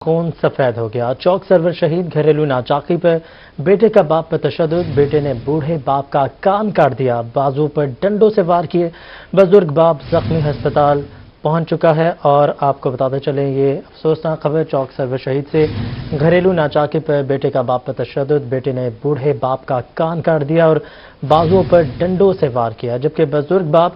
خون سفید ہو گیا۔ چوک سرور شہید گھریلو ناچاکی پر بیٹے کا باپ پر تشدد، بیٹے نے بوڑھے باپ کا کان کاٹ دیا، بازو پر ڈنڈوں سے وار کیے، بزرگ باپ زخمی ہسپتال پہنچ چکا ہے۔ اور آپ کو بتاتے چلیں یہ افسوسناک خبر چوک سرور شہید سے، گھریلو ناچاکی پر بیٹے کا باپ پر تشدد، بیٹے نے بوڑھے باپ کا کان کاٹ دیا اور بازو پر ڈنڈوں سے وار کیا، جبکہ بزرگ باپ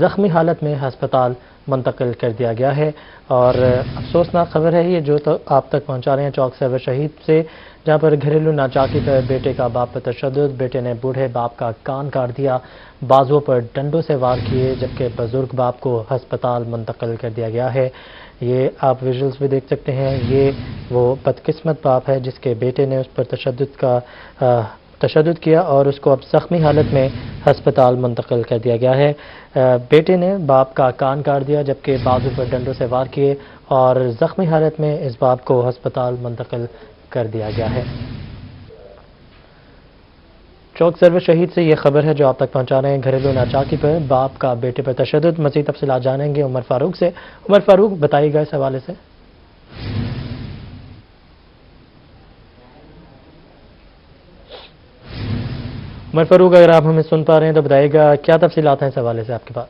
زخمی حالت میں ہسپتال منتقل کر دیا گیا ہے۔ اور افسوسناک خبر ہے یہ جو تو آپ تک پہنچا رہے ہیں چوک سرور شہید سے، جہاں پر گھریلو ناچاکی پر بیٹے کا باپ پر تشدد، بیٹے نے بوڑھے باپ کا کان کاٹ دیا، بازو پر ڈنڈوں سے وار کیے، جبکہ بزرگ باپ کو ہسپتال منتقل کر دیا گیا ہے۔ یہ آپ ویژولز بھی دیکھ سکتے ہیں، یہ وہ بدقسمت باپ ہے جس کے بیٹے نے اس پر تشدد کیا اور اس کو اب زخمی حالت میں ہسپتال منتقل کر دیا گیا ہے۔ بیٹے نے باپ کا کان کاٹ دیا جبکہ بازو پر ڈنڈوں سے وار کیے اور زخمی حالت میں اس باپ کو ہسپتال منتقل کر دیا گیا ہے۔ چوک سرور شہید سے یہ خبر ہے جو آپ تک پہنچا رہے ہیں، گھریلو ناچاکی پر باپ کا بیٹے پر تشدد۔ مزید تفصیلات جانیں گے عمر فاروق سے۔ عمر فاروق بتائیے گا اس حوالے سے۔ عمر فاروق اگر آپ ہمیں سن پا رہے ہیں تو بتائیے گا کیا تفصیلات ہیں اس حوالے سے آپ کے پاس؟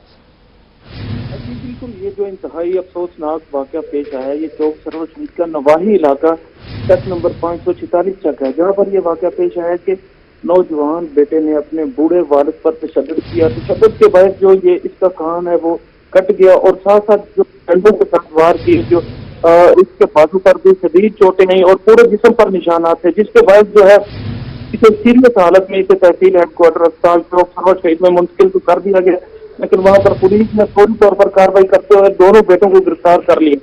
جی بالکل، یہ جو انتہائی افسوسناک واقعہ پیش آیا ہے یہ چوک سرور شہید کا نواحی علاقہ ٹیکس نمبر 546 چک ہے، جہاں پر یہ واقعہ پیش آیا کہ نوجوان بیٹے نے اپنے بوڑھے والد پر تشدد کیا۔ تشدد کے باعث جو یہ اس کا کان ہے وہ کٹ گیا اور ساتھ ساتھ جو ڈنڈوں کے ساتھ وار کی، جو اس کے بازو پر بھی شدید چوٹیں نہیں اور پورے جسم پر نشانات تھے، جس کے باعث جو ہے اسے سیریس حالت میں اسے تحصیل ہیڈ کوارٹر اسپتال چوک سرور شہید میں منتقل تو کر دیا گیا، لیکن وہاں پر پولیس نے فوری طور پر کارروائی کرتے ہوئے دونوں بیٹوں کو گرفتار کر لیا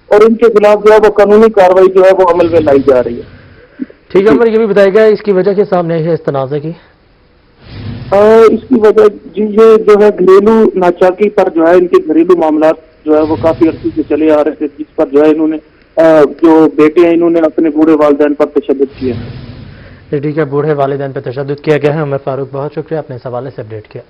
اور ان کے خلاف جو ہے وہ قانونی کارروائی جو ہے وہ عمل میں لائی جا رہی ہے۔ ٹھیک ہے عمر، یہ بھی بتائیے گا اس کی وجہ کے سامنے ہے اس تنازع کی؟ اس کی وجہ جی یہ جو ہے گھریلو ناچاکی پر جو ہے ان کے گھریلو معاملات جو ہے وہ کافی عرصے سے چلے آ رہے تھے، جس پر جو ہے انہوں نے جو بیٹے ہیں انہوں نے اپنے بوڑھے والدین پر تشدد کیا۔ ٹھیک ہے، بوڑھے والدین پر تشدد کیا گیا ہے۔ عمر فاروق بہت شکریہ، اپنے اس حوالے سے اپڈیٹ کیا۔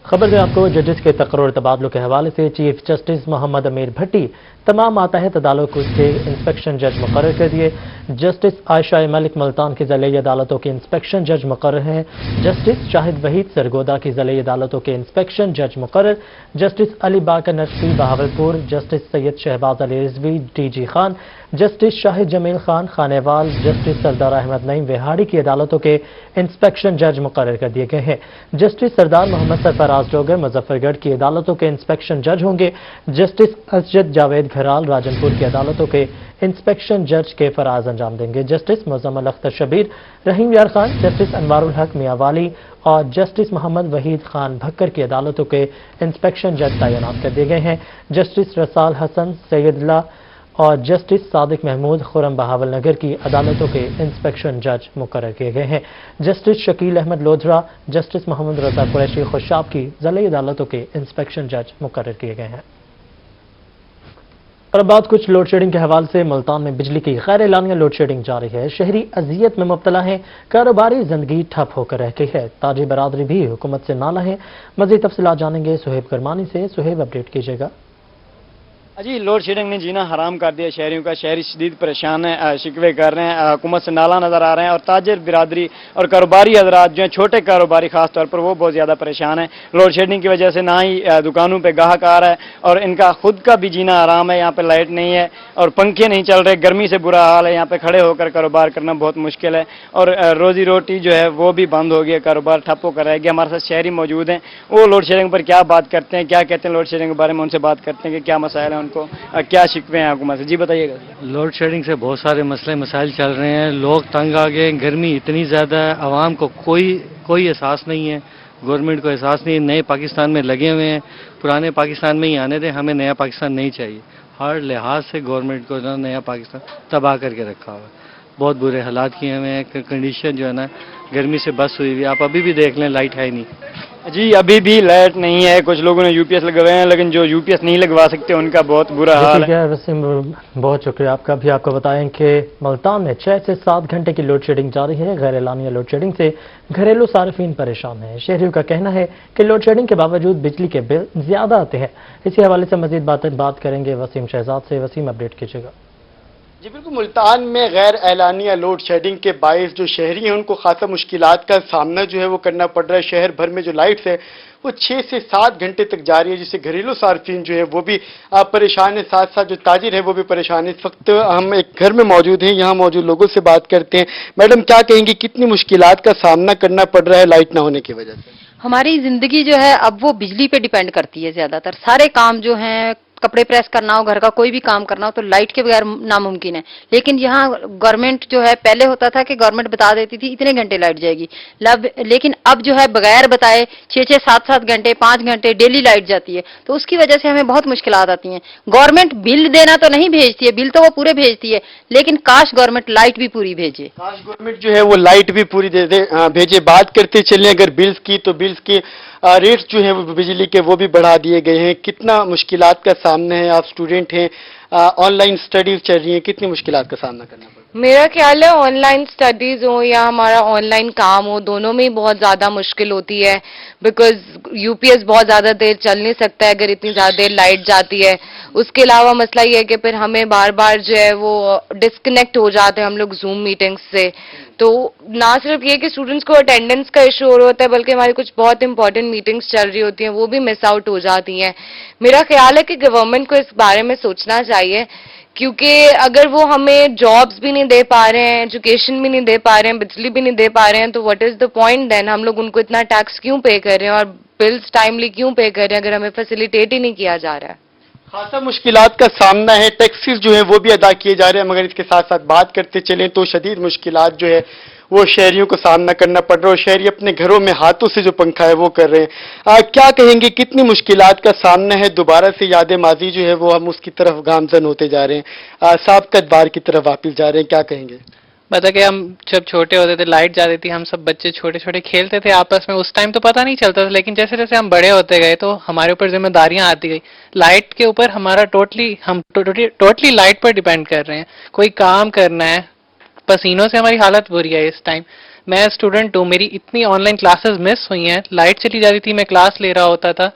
خبر ہے آپ کو ججز کے تقرر تبادلوں کے حوالے سے، چیف جسٹس محمد امیر بھٹی تمام ماتحت عدالتوں کے انسپیکشن جج مقرر کر دیے۔ جسٹس عائشہ ملک ملتان کی ضلعی عدالتوں کے انسپیکشن جج مقرر ہیں، جسٹس شاہد وحید سرگودا کی ضلعی عدالتوں کے انسپیکشن جج مقرر، justice Ali Baqir Nasfi Bahawalpur, justice Syed Shahbaz Ali Rizvi D G Khan, justice Shahid Jamil Khan Khanewal, justice Sardar Ahmad نعیم وہاڑی کی عدالتوں کے انسپیکشن جج مقرر کر دیے گئے ہیں۔ جسٹس سردار محمد سرفراز ڈوگر مظفر گڑھ کی عدالتوں کے انسپیکشن جج ہوں گے، جسٹس اسجد جاوید گھرال راجن پور کی عدالتوں کے انسپیکشن جج کے فرائض انجام دیں گے۔ جسٹس مزمل اختر شبیر، رحیم یار خان، جسٹس انوار الحق میاں والی اور جسٹس محمد وحید خان بھکر کی عدالتوں کے انسپیکشن جج تعینات کر دیے گئے ہیں۔ جسٹس رسال حسن سید اللہ اور جسٹس صادق محمود خرم بہاول نگر کی عدالتوں کے انسپیکشن جج مقرر کیے گئے ہیں۔ جسٹس شکیل احمد لودھرا، جسٹس محمد رضا قریشی خوشاب کی ضلعی عدالتوں کے انسپیکشن جج مقرر کیے گئے ہیں۔ اور اب بات کچھ لوڈ شیڈنگ کے حوالے سے، ملتان میں بجلی کی غیر اعلانیہ لوڈ شیڈنگ جاری ہے، شہری اذیت میں مبتلا ہیں، کاروباری زندگی ٹھپ ہو کر رہ گئی ہے، تاجر برادری بھی حکومت سے نالاں ہیں۔ مزید تفصیلات جانیں گے سہیب کرمانی سے۔ سہیب اپڈیٹ کیجیے گا۔ جی لوڈ شیڈنگ نے جینا حرام کر دیا شہریوں کا، شہری شدید پریشان ہیں، شکوے کر رہے ہیں، حکومت سے نالاں نظر آ رہے ہیں اور تاجر برادری اور کاروباری حضرات جو ہیں چھوٹے کاروباری خاص طور پر وہ بہت زیادہ پریشان ہیں۔ لوڈ شیڈنگ کی وجہ سے نہ ہی دکانوں پہ گاہک آ رہا ہے اور ان کا خود کا بھی جینا حرام ہے، یہاں پہ لائٹ نہیں ہے اور پنکھے نہیں چل رہے، گرمی سے برا حال ہے، یہاں پہ کھڑے ہو کر کاروبار کرنا بہت مشکل ہے اور روزی روٹی جو ہے وہ بھی بند ہو گیا، کاروبار ٹھپ ہو کر رہ گیا۔ ہمارے ساتھ شہری موجود ہیں، وہ لوڈ شیڈنگ پر کیا بات کرتے ہیں، کیا کہتے ہیں لوڈ شیڈنگ کے بارے میں، ان سے بات کرتے ہیں کہ کیا مسائل ہیں ان کو، کیا شکوے ہیں حکومت سے۔ جی بتائیے گا۔ لوڈ شیڈنگ سے بہت سارے مسائل چل رہے ہیں، لوگ تنگ آ گئے، گرمی اتنی زیادہ ہے، عوام کو کوئی احساس نہیں ہے، گورنمنٹ کو احساس نہیں ہے، نئے پاکستان میں لگے ہوئے ہیں، پرانے پاکستان میں ہی آنے دیں، ہمیں نیا پاکستان نہیں چاہیے۔ ہر لحاظ سے گورنمنٹ کو نیا پاکستان تباہ کر کے رکھا ہوا ہے، بہت برے حالات کیے ہوئے ہیں، کنڈیشن جو ہے نا گرمی سے بس ہوئی ہوئی، آپ ابھی بھی دیکھ لیں لائٹ ہے ہی نہیں۔ جی ابھی بھی لائٹ نہیں ہے, کچھ لوگوں نے UPS لگوائے ہیں لیکن جو UPS نہیں لگوا سکتے ان کا بہت برا حال ہے. وسیم بہت شکریہ آپ کا. بھی آپ کو بتائیں کہ ملتان میں 6 سے 7 گھنٹے کی لوڈ شیڈنگ جاری ہے. غیر اعلانیہ لوڈ شیڈنگ سے گھریلو صارفین پریشان ہیں. شہریوں کا کہنا ہے کہ لوڈ شیڈنگ کے باوجود بجلی کے بل زیادہ آتے ہیں. اسی حوالے سے مزید بات کریں گے وسیم شہزاد سے. وسیم اپڈیٹ کیجیے گا. جی بالکل, ملتان میں غیر اعلانیہ لوڈ شیڈنگ کے باعث جو شہری ہیں ان کو خاصا مشکلات کا سامنا جو ہے وہ کرنا پڑ رہا ہے. شہر بھر میں جو لائٹس ہے وہ 6 سے 7 گھنٹے تک جاری ہے, جس سے گھریلو صارفین جو ہے وہ بھی پریشان ہے, ساتھ ساتھ جو تاجر ہے وہ بھی پریشان ہے. اس وقت ہم ایک گھر میں موجود ہیں, یہاں موجود لوگوں سے بات کرتے ہیں. میڈم کیا کہیں گی, کتنی مشکلات کا سامنا کرنا پڑ رہا ہے لائٹ نہ ہونے کی وجہ سے؟ ہماری زندگی جو ہے اب وہ بجلی پہ ڈیپینڈ کرتی ہے. زیادہ تر سارے کام جو ہیں, کپڑے پریس کرنا ہو, گھر کا کوئی بھی کام کرنا ہو تو لائٹ کے بغیر ناممکن ہے. لیکن یہاں گورنمنٹ جو ہے, پہلے ہوتا تھا کہ گورنمنٹ بتا دیتی تھی اتنے گھنٹے لائٹ جائے گی, لیکن اب جو ہے بغیر بتائے 6 7 گھنٹے 5 گھنٹے ڈیلی لائٹ جاتی ہے. تو اس کی وجہ سے ہمیں بہت مشکلات آتی ہیں. گورنمنٹ بل دینا تو نہیں بھیجتی ہے, بل تو وہ پورے بھیجتی ہے, لیکن کاش گورنمنٹ لائٹ بھی پوری بھیجے. کاش گورنمنٹ جو ہے وہ لائٹ بھی پوری دے دے بھیجے. بات کرتے چلیں اگر بلز کی, تو بلز کی ریٹس جو ہیں وہ بجلی کے وہ بھی بڑھا دیے گئے ہیں. کتنا مشکلات کا سامنا ہے, آپ اسٹوڈنٹ ہیں, آن لائن اسٹڈیز چل رہی ہیں, کتنی مشکلات کا سامنا کرنا پڑتا ہے؟ میرا خیال ہے آن لائن اسٹڈیز ہو یا ہمارا آن لائن کام ہو, دونوں میں بہت زیادہ مشکل ہوتی ہے. بیکاز UPS بہت زیادہ دیر چل نہیں سکتا ہے اگر اتنی زیادہ دیر لائٹ جاتی ہے. اس کے علاوہ مسئلہ یہ ہے کہ پھر ہمیں بار بار جو ہے وہ ڈسکنیکٹ ہو جاتے ہیں ہم لوگ زوم میٹنگز سے. تو نہ صرف یہ کہ اسٹوڈنٹس کو اٹینڈنس کا ایشو ہو رہا ہوتا ہے, بلکہ ہماری کچھ بہت امپورٹنٹ میٹنگز چل رہی ہوتی ہیں, وہ بھی مس آؤٹ ہو جاتی ہیں. میرا خیال ہے کہ گورنمنٹ کو اس بارے میں سوچنا چاہیے, کیونکہ اگر وہ ہمیں جابس بھی نہیں دے پا رہے ہیں, ایجوکیشن بھی نہیں دے پا رہے ہیں, بجلی بھی نہیں دے پا رہے ہیں, تو what is the point then? ہم لوگ ان کو اتنا ٹیکس کیوں پے کر رہے ہیں اور بلز ٹائملی کیوں پے کر رہے ہیں اگر ہمیں فیسیلیٹیٹ ہی نہیں کیا جا رہا ہے؟ خاصا مشکلات کا سامنا ہے. ٹیکسز جو ہیں وہ بھی ادا کیے جا رہے ہیں, مگر اس کے ساتھ ساتھ بات کرتے چلیں تو شدید مشکلات جو ہے وہ شہریوں کو سامنا کرنا پڑ رہا ہے, اور شہری اپنے گھروں میں ہاتھوں سے جو پنکھا ہے وہ کر رہے ہیں. کیا کہیں گے, کتنی مشکلات کا سامنا ہے؟ دوبارہ سے یاد ماضی جو ہے وہ ہم اس کی طرف گامزن ہوتے جا رہے ہیں, سابقہ بار کی طرف واپس جا رہے ہیں, کیا کہیں گے؟ بتا کہ ہم جب چھوٹے ہوتے تھے لائٹ جاتی تھی, ہم سب بچے چھوٹے چھوٹے کھیلتے تھے آپس میں, اس ٹائم تو پتہ نہیں چلتا تھا, لیکن جیسے جیسے ہم بڑے ہوتے گئے تو ہمارے اوپر ذمہ داریاں آتی گئی. لائٹ کے اوپر ہمارا ٹوٹلی لائٹ پر ڈیپینڈ کر رہے ہیں. کوئی کام کرنا ہے, پسینوں سے ہماری حالت بری ہے اس ٹائم. میں اسٹوڈنٹ ہوں, میری اتنی آن لائن کلاسز مس ہوئی ہیں, لائٹ چلی جاتی تھی, میں کلاس لے رہا ہوتا تھا,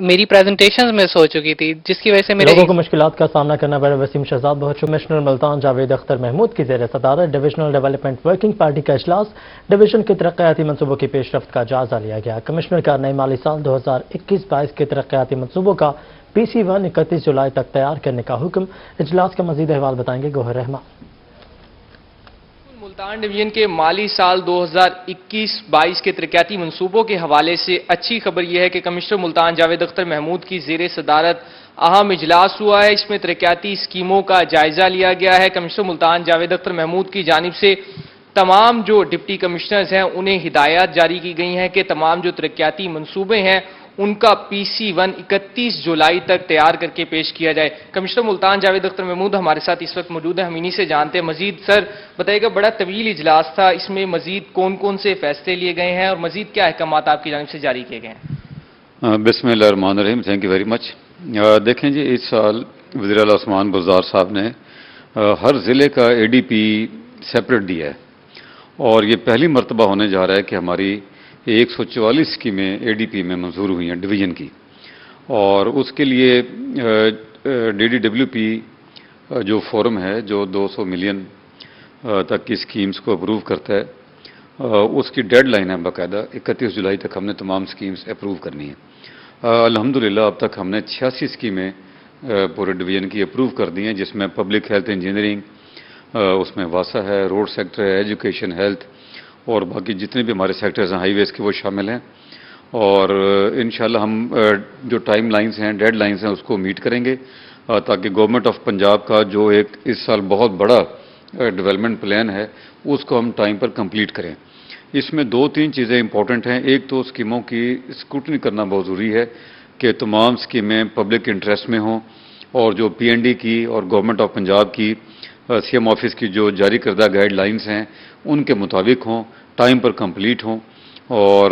میری پریزنٹیشنز مس ہو چکی تھی, جس کی وجہ سے میرے لوگوں کو مشکلات کا سامنا کرنا پڑا. وسیم شہزاد بہت. کمشنر ملتان جاوید اختر محمود کی زیر صدارت ڈویژنل ڈیولپمنٹ ورکنگ پارٹی کا اجلاس, ڈویژن کے ترقیاتی منصوبوں کی پیش رفت کا جائزہ لیا گیا. کمشنر کا نئے مالی سال 2021-22 کے ترقیاتی منصوبوں کا PC1 31 جولائی تک تیار کرنے کا حکم. اجلاس کا مزید احوال بتائیں گے گوہر رحمان. ملتان ڈویژن کے مالی سال 2021-22 کے ترقیاتی منصوبوں کے حوالے سے اچھی خبر یہ ہے کہ کمشنر ملتان جاوید اختر محمود کی زیر صدارت اہم اجلاس ہوا ہے. اس میں ترقیاتی اسکیموں کا جائزہ لیا گیا ہے. کمشنر ملتان جاوید اختر محمود کی جانب سے تمام جو ڈپٹی کمشنرز ہیں انہیں ہدایات جاری کی گئی ہیں کہ تمام جو ترقیاتی منصوبے ہیں ان کا PC1 31 جولائی تک تیار کر کے پیش کیا جائے. کمشنر ملتان جاوید اختر محمود ہمارے ساتھ اس وقت موجود ہیں, ہم انہی سے جانتے ہیں مزید. سر بتائیے گا, بڑا طویل اجلاس تھا, اس میں مزید کون کون سے فیصلے لیے گئے ہیں اور مزید کیا احکامات آپ کی جانب سے جاری کیے گئے ہیں؟ بسم اللہ الرحمن الرحیم. Thank you very much. دیکھیں جی, اس سال وزیر اعلیٰ عثمان بزدار صاحب نے ہر ضلع کا ADP سیپریٹ دیا ہے, اور یہ پہلی مرتبہ ہونے جا رہا ہے کہ ہماری 144 اسکیمیں ADP میں منظور ہوئی ہیں ڈویژن کی, اور اس کے لیے DDWP جو فورم ہے جو 200 ملین تک کی اسکیمز کو اپروو کرتا ہے, اس کی ڈیڈ لائن ہے باقاعدہ 31 جولائی تک ہم نے تمام اسکیمز اپروو کرنی ہیں. الحمدللہ اب تک ہم نے 86 اسکیمیں پورے ڈویژن کی اپروو کر دی ہیں, جس میں پبلک ہیلتھ انجینئرنگ, اس میں واسا ہے, روڈ سیکٹر ہے, ایجوکیشن, ہیلتھ, اور باقی جتنے بھی ہمارے سیکٹرز ہیں ہائی ویز کے وہ شامل ہیں. اور انشاءاللہ ہم جو ٹائم لائنز ہیں, ڈیڈ لائنز ہیں, اس کو میٹ کریں گے تاکہ گورنمنٹ آف پنجاب کا جو ایک اس سال بہت بڑا ڈیولپمنٹ پلان ہے اس کو ہم ٹائم پر کمپلیٹ کریں. اس میں 2-3 چیزیں امپورٹنٹ ہیں. ایک تو اسکیموں کی اسکروٹنی کرنا بہت ضروری ہے کہ تمام اسکیمیں پبلک انٹرسٹ میں ہوں, اور جو PND کی اور گورنمنٹ آف پنجاب کی CM آفس کی جو جاری کردہ گائیڈ لائنز ہیں ان کے مطابق ہوں, ٹائم پر کمپلیٹ ہوں, اور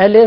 LA